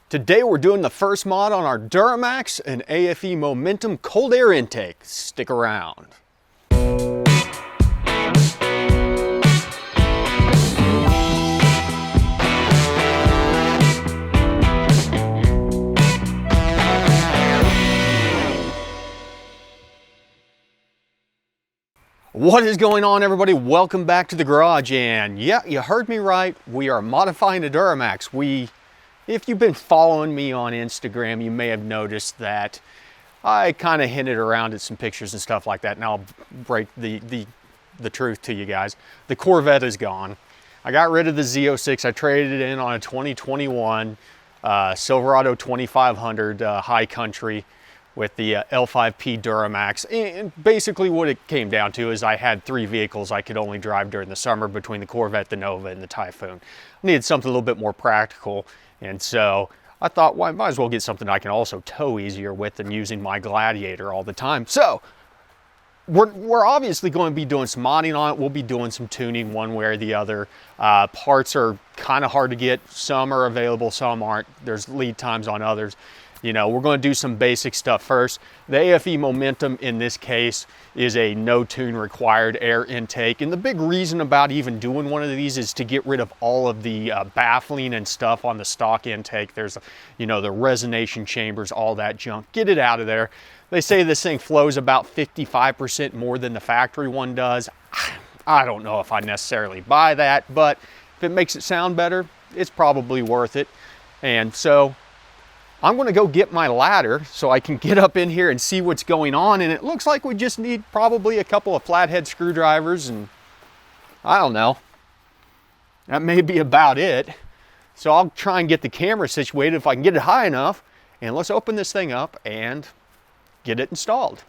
Today we're doing the first mod on our Duramax and AFE Momentum cold air intake. Stick around. What is going on, everybody? Welcome back to the garage. And yeah, you heard me right. We are modifying a Duramax. If you've been following me on Instagram, you may have noticed that I kind of hinted around at some pictures and stuff like that. And I'll break the truth to you guys. The Corvette is gone. I got rid of the Z06. I traded it in on a 2021 Silverado 2500 High Country with the L5P Duramax. And basically what it came down to is I had three vehicles I could only drive during the summer between the Corvette, the Nova, and the Typhoon. I needed something a little bit more practical. And so I thought, well, I might as well get something I can also tow easier with than using my Gladiator all the time. So we're obviously going to be doing some modding on it. We'll be doing some tuning one way or the other. Parts are kind of hard to get. Some are available, some aren't. There's lead times on others. You know, we're going to do some basic stuff first. The AFE Momentum in this case is a no tune required air intake. And the big reason about even doing one of these is to get rid of all of the baffling and stuff on the stock intake. There's, you know, the resonation chambers, all that junk. Get it out of there. They say this thing flows about 55% more than the factory one does. I don't know if I necessarily buy that, but if it makes it sound better, it's probably worth it. And so I'm going to go get my ladder so I can get up in here and see what's going on. And it looks like we just need probably a couple of flathead screwdrivers and I don't know. That may be about it. So I'll try and get the camera situated if I can get it high enough. And let's open this thing up and get it installed.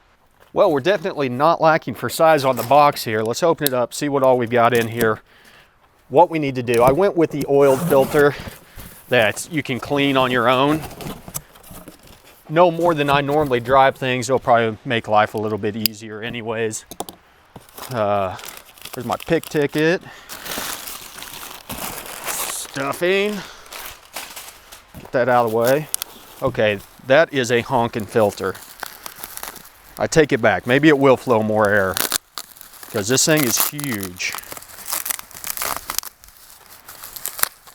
Well, we're definitely not lacking for size on the box here. Let's open it up, see what all we've got in here. What we need to do. I went with the oiled filter that you can clean on your own. No more than I normally drive things. It'll probably make life a little bit easier anyways. There's my pick ticket. Stuffing. Get that out of the way. Okay, that is a honking filter. I take it back. Maybe it will flow more air because this thing is huge.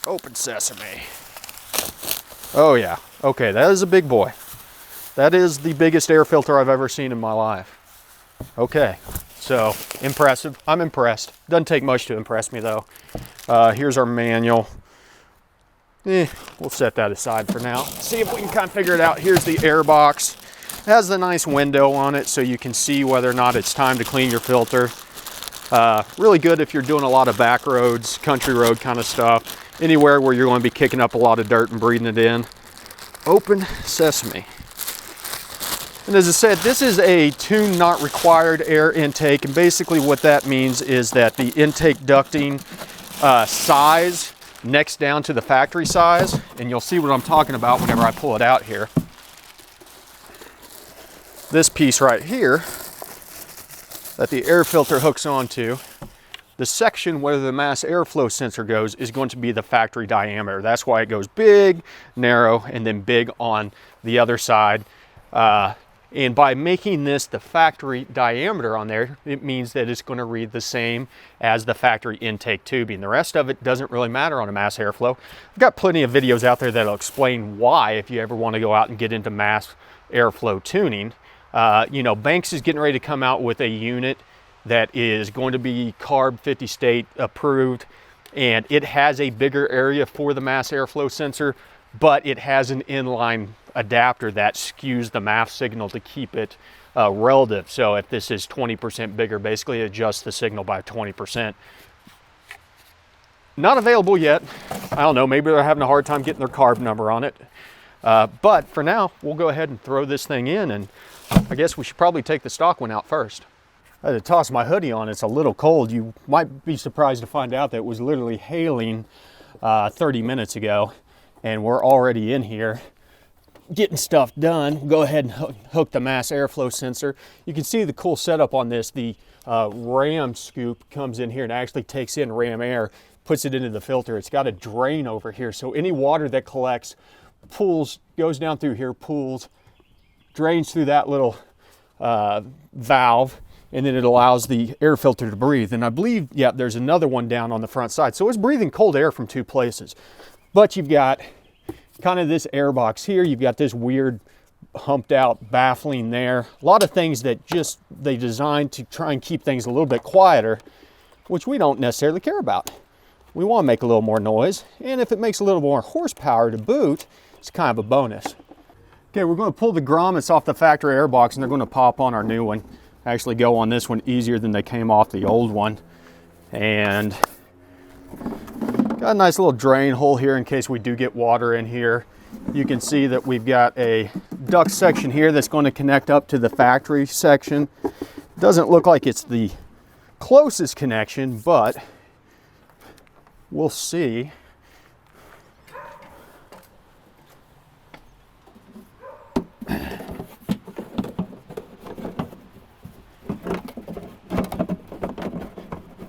Open sesame. Oh yeah, okay, that is a big boy. That is the biggest air filter I've ever seen in my life. Okay, so impressive. I'm impressed. Doesn't take much to impress me though. Here's our manual. We'll set that aside for now. See if we can kind of figure it out. Here's the air box. It has a nice window on it so you can see whether or not it's time to clean your filter. Really good if you're doing a lot of back roads, country road kind of stuff. Anywhere where you're going to be kicking up a lot of dirt and breathing it in. Open sesame. And as I said, this is a tune not required air intake. And basically what that means is that the intake ducting size necks down to the factory size. And you'll see what I'm talking about whenever I pull it out here. This piece right here that the air filter hooks onto, the section where the mass airflow sensor goes is going to be the factory diameter. That's why it goes big, narrow, and then big on the other side. And by making this the factory diameter on there, it means that it's going to read the same as the factory intake tubing. The rest of it doesn't really matter on a mass airflow. I've got plenty of videos out there that'll explain why if you ever want to go out and get into mass airflow tuning. You know, Banks is getting ready to come out with a unit that is going to be CARB 50 state approved, and it has a bigger area for the mass airflow sensor, but it has an inline adapter that skews the MAF signal to keep it relative. So if this is 20% bigger, basically adjusts the signal by 20%. Not available yet. I don't know, maybe they're having a hard time getting their CARB number on it. But for now, we'll go ahead and throw this thing in, and I guess we should probably take the stock one out first. I had to toss my hoodie on. It's a little cold. You might be surprised to find out that it was literally hailing 30 minutes ago, and we're already in here getting stuff done. Go ahead and hook the mass airflow sensor. You can see the cool setup on this. The ram scoop comes in here and actually takes in ram air, puts it into the filter. It's got a drain over here, so any water that collects pulls, goes down through here, pulls, drains through that little valve, and then it allows the air filter to breathe. And I believe, yeah, there's another one down on the front side. So it's breathing cold air from two places. But you've got kind of this air box here. You've got this weird humped out baffling there. A lot of things that just they designed to try and keep things a little bit quieter, which we don't necessarily care about. We want to make a little more noise. And if it makes a little more horsepower to boot, it's kind of a bonus. Okay, we're going to pull the grommets off the factory air box and they're going to pop on our new one. Actually go on this one easier than they came off the old one. And got a nice little drain hole here in case we do get water in here. You can see that we've got a duct section here that's going to connect up to the factory section. Doesn't look like it's the closest connection, but we'll see.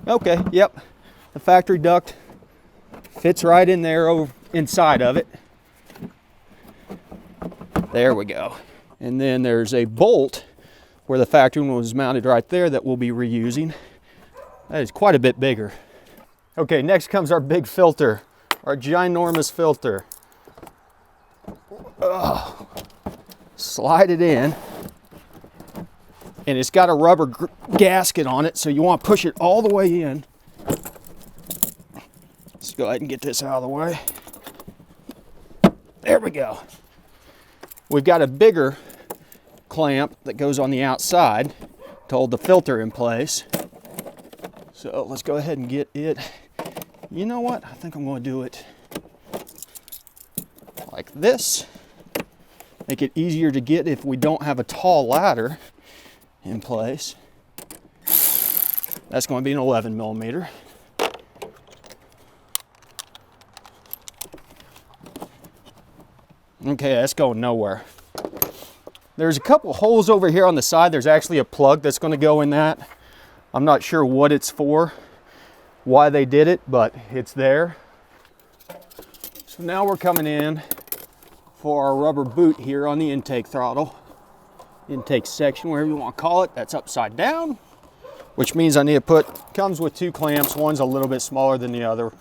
Okay, yep, the factory duct fits right in there over inside of it. There we go. And then there's a bolt where the factory one was mounted right there that we'll be reusing. That is quite a bit bigger. Okay, next comes our big filter, our ginormous filter. Ugh. Slide it in. And it's got a rubber gasket on it, so you want to push it all the way in. Let's go ahead and get this out of the way. There we go. We've got a bigger clamp that goes on the outside to hold the filter in place. So let's go ahead and get it. You know what? I think I'm going to do it like this. Make it easier to get if we don't have a tall ladder in place. That's going to be an 11 millimeter. Okay, that's going nowhere. There's a couple holes over here on the side. There's actually a plug that's going to go in that. I'm not sure what it's for, why they did it, but it's there. So now we're coming in for our rubber boot here on the intake throttle. Intake section, whatever you want to call it. That's upside down, which means I need to put, comes with two clamps. One's a little bit smaller than the other.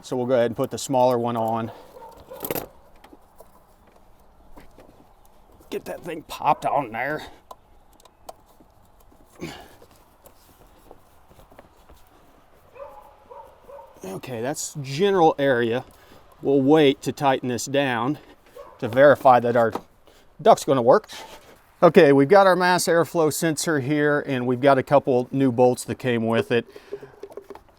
So we'll go ahead and put the smaller one on. Get that thing popped on there. Okay, that's general area. We'll wait to tighten this down to verify that our duct's going to work. Okay, we've got our mass airflow sensor here, and we've got a couple new bolts that came with it.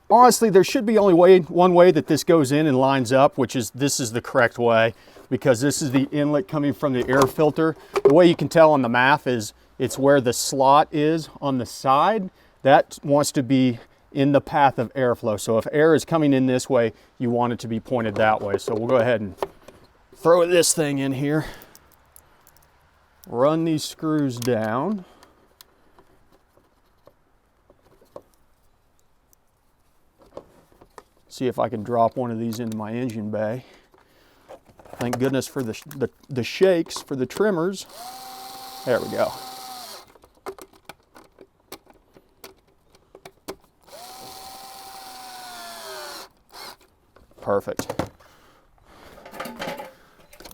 Honestly, there should be only one way that this goes in and lines up, which is this is the correct way, because this is the inlet coming from the air filter. The way you can tell on the math is it's where the slot is on the side. That wants to be in the path of airflow. So if air is coming in this way, you want it to be pointed that way. So we'll go ahead and throw this thing in here. Run these screws down. See if I can drop one of these into my engine bay. Thank goodness for the shakes for the trimmers. There we go. Perfect.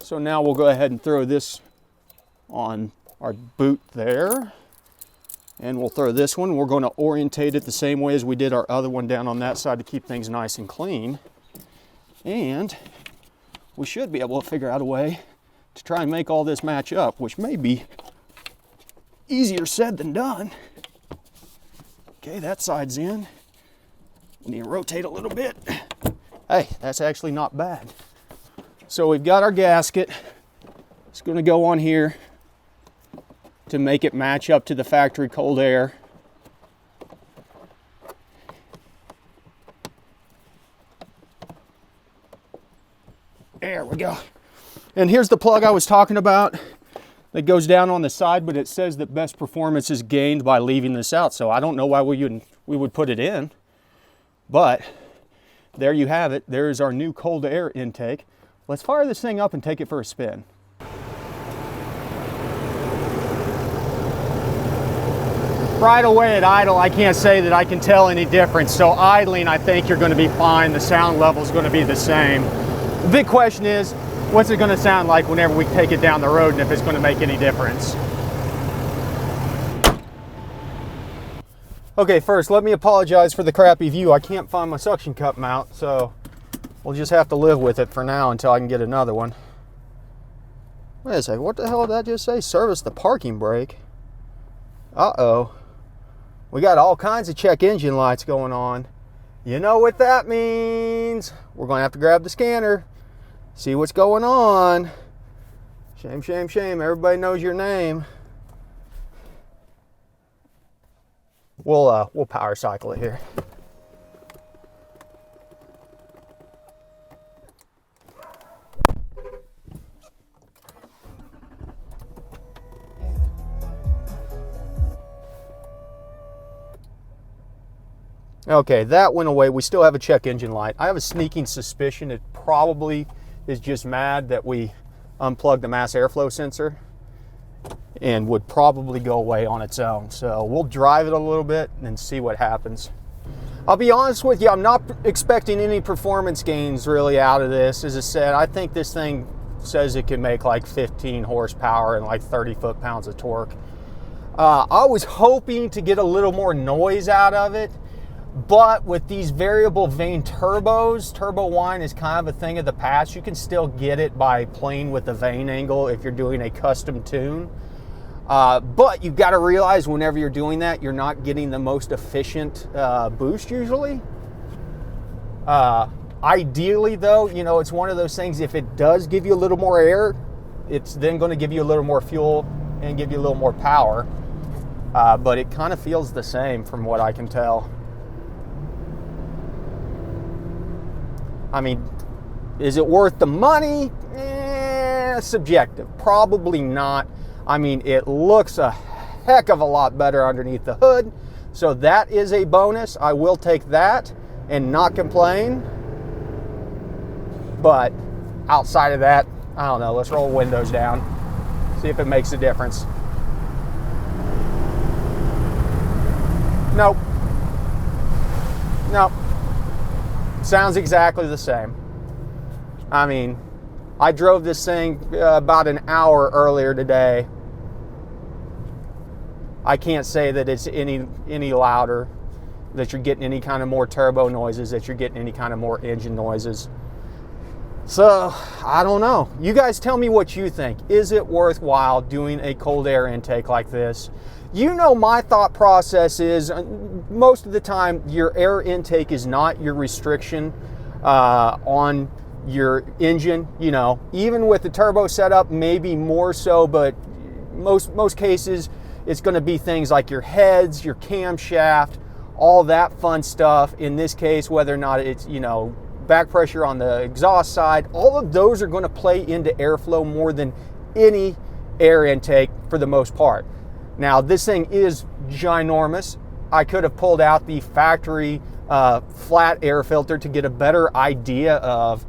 So now we'll go ahead and throw this on our boot there, and we'll throw this one. We're going to orientate it the same way as we did our other one down on that side to keep things nice and clean. And we should be able to figure out a way to try and make all this match up, which may be easier said than done. Okay, that side's in. We need to rotate a little bit. Hey, that's actually not bad. So we've got our gasket. It's going to go on here to make it match up to the factory cold air. There we go. And here's the plug I was talking about that goes down on the side, but it says that best performance is gained by leaving this out. So I don't know why we would put it in, but there you have it. There's our new cold air intake Let's fire this thing up and take it for a spin. Right away at idle, I can't say that I can tell any difference. So idling, I think you're going to be fine. The sound level is going to be the same. The big question is, what's it going to sound like whenever we take it down the road, and if it's going to make any difference. Okay, first, let me apologize for the crappy view. I can't find my suction cup mount, so we'll just have to live with it for now until I can get another one. Wait a second, what the hell did that just say? Service the parking brake. Uh-oh. We got all kinds of check engine lights going on. You know what that means. We're going to have to grab the scanner, see what's going on. Shame, shame, shame. Everybody knows your name. We'll power cycle it here. Okay, that went away. We still have a check engine light. I have a sneaking suspicion it probably is just mad that we unplugged the mass airflow sensor, and would probably go away on its own. So we'll drive it a little bit and see what happens. I'll be honest with you, I'm not expecting any performance gains really out of this. As I said, I think this thing says it can make like 15 horsepower and like 30 foot-pounds of torque. I was hoping to get a little more noise out of it, but with these variable vane turbos, turbo whine is kind of a thing of the past. You can still get it by playing with the vane angle if you're doing a custom tune. But you've got to realize whenever you're doing that, you're not getting the most efficient boost usually. Ideally though, you know, it's one of those things, if it does give you a little more air, it's then going to give you a little more fuel and give you a little more power. But it kind of feels the same from what I can tell. I mean, is it worth the money? Subjective. Probably not. I mean, it looks a heck of a lot better underneath the hood. So that is a bonus. I will take that and not complain. But outside of that, I don't know. Let's roll windows down. See if it makes a difference. Nope. Nope. Sounds exactly the same. I mean, I drove this thing about an hour earlier today. I can't say that it's any louder, that you're getting any kind of more turbo noises, that you're getting any kind of more engine noises. So, I don't know. You guys tell me what you think. Is it worthwhile doing a cold air intake like this? You know, my thought process is most of the time your air intake is not your restriction on your engine. You know, even with the turbo setup, maybe more so, but most cases it's going to be things like your heads, your camshaft, all that fun stuff. In this case, whether or not it's, you know, back pressure on the exhaust side, all of those are going to play into airflow more than any air intake for the most part. Now, this thing is ginormous. I could have pulled out the factory flat air filter to get a better idea of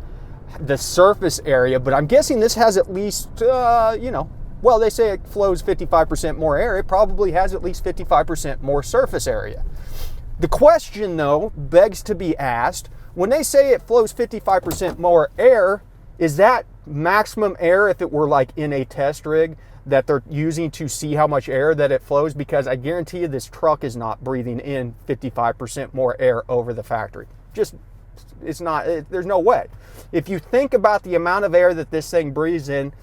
the surface area, but I'm guessing this has at least, you know, well, they say it flows 55% more air. It probably has at least 55% more surface area. The question, though, begs to be asked, when they say it flows 55% more air, is that maximum air if it were like in a test rig that they're using to see how much air that it flows? Because I guarantee you this truck is not breathing in 55% more air over the factory. Just, it's not, there's no way. If you think about the amount of air that this thing breathes in,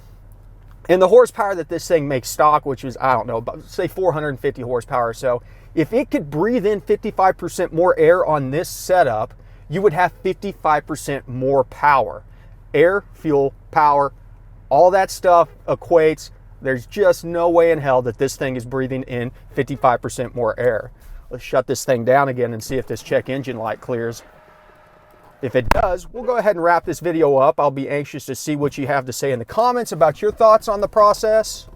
and the horsepower that this thing makes stock, which is, I don't know, about, say 450 horsepower or so, if it could breathe in 55% more air on this setup, you would have 55% more power. Air, fuel, power, all that stuff equates. There's just no way in hell that this thing is breathing in 55% more air. Let's shut this thing down again and see if this check engine light clears. If it does, we'll go ahead and wrap this video up. I'll be anxious to see what you have to say in the comments about your thoughts on the process.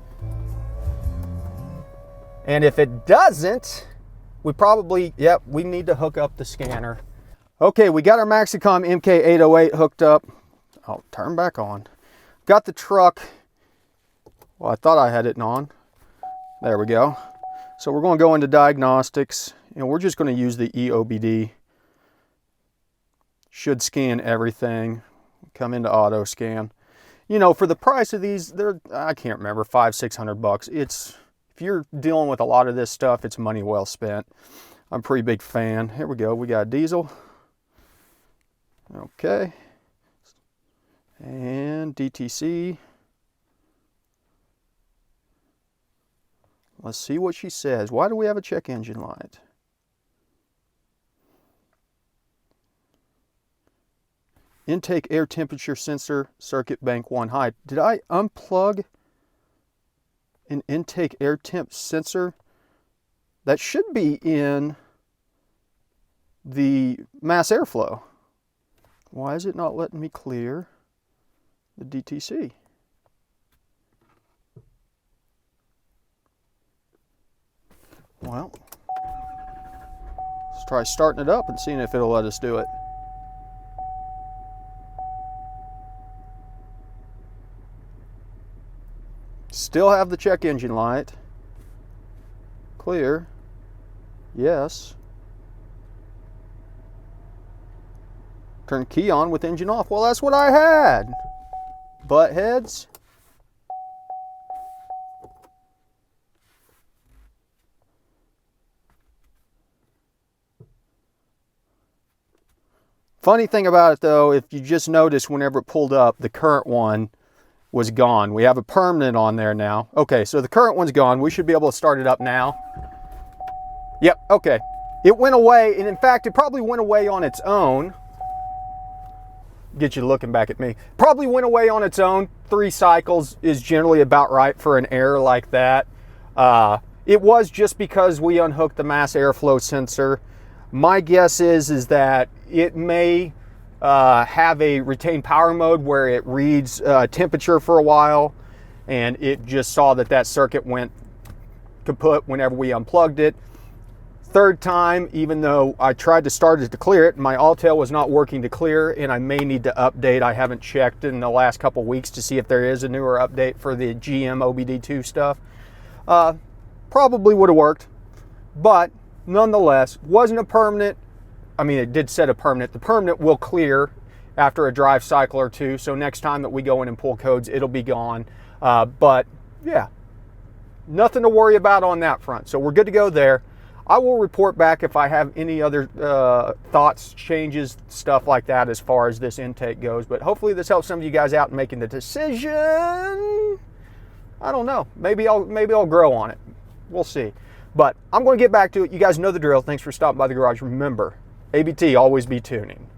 And if it doesn't, we probably, we need to hook up the scanner. Okay, we got our Maxicom MK808 hooked up. Oh, turn back on. Got the truck. Well, I thought I had it on. There we go. So we're going to go into diagnostics, and we're just going to use the EOBD. Should scan everything. Come into auto scan. You know, for the price of these, they're, I can't remember, $500-600. It's, if you're dealing with a lot of this stuff, it's money well spent. I'm a pretty big fan. Here we go. We got diesel. Okay. And DTC. Let's see what she says. Why do we have a check engine light? Intake air temperature sensor, circuit bank 1 high. Did I unplug an intake air temp sensor? That should be in the mass airflow. Why is it not letting me clear the DTC? Well, let's try starting it up and seeing if it'll let us do it. Still have the check engine light. Clear. Yes. Turn key on with engine off. Well, that's what I had. Butt heads. Funny thing about it though, if you just notice whenever it pulled up, the current one was gone. We have a permanent on there now. Okay, so the current one's gone. We should be able to start it up now. Yep, okay. It went away, and in fact, it probably went away on its own. Get you looking back at me. Probably went away on its own. 3 cycles is generally about right for an error like that. It was just because we unhooked the mass airflow sensor. My guess is that it may have a retained power mode where it reads temperature for a while, and it just saw that that circuit went kaput whenever we unplugged it. Third time, even though I tried to start it to clear it, my all-tail was not working to clear, and I may need to update. I haven't checked in the last couple weeks to see if there is a newer update for the GM OBD2 stuff. Probably would have worked, but nonetheless, wasn't a permanent. I mean, it did set a permanent. The permanent will clear after a drive cycle or 2, so next time that we go in and pull codes, it'll be gone. But yeah, nothing to worry about on that front. So we're good to go there. I will report back if I have any other thoughts, changes, stuff like that as far as this intake goes. But hopefully this helps some of you guys out in making the decision. I don't know. Maybe I'll grow on it. We'll see. But I'm going to get back to it. You guys know the drill. Thanks for stopping by the garage. Remember, ABT, always be tuning.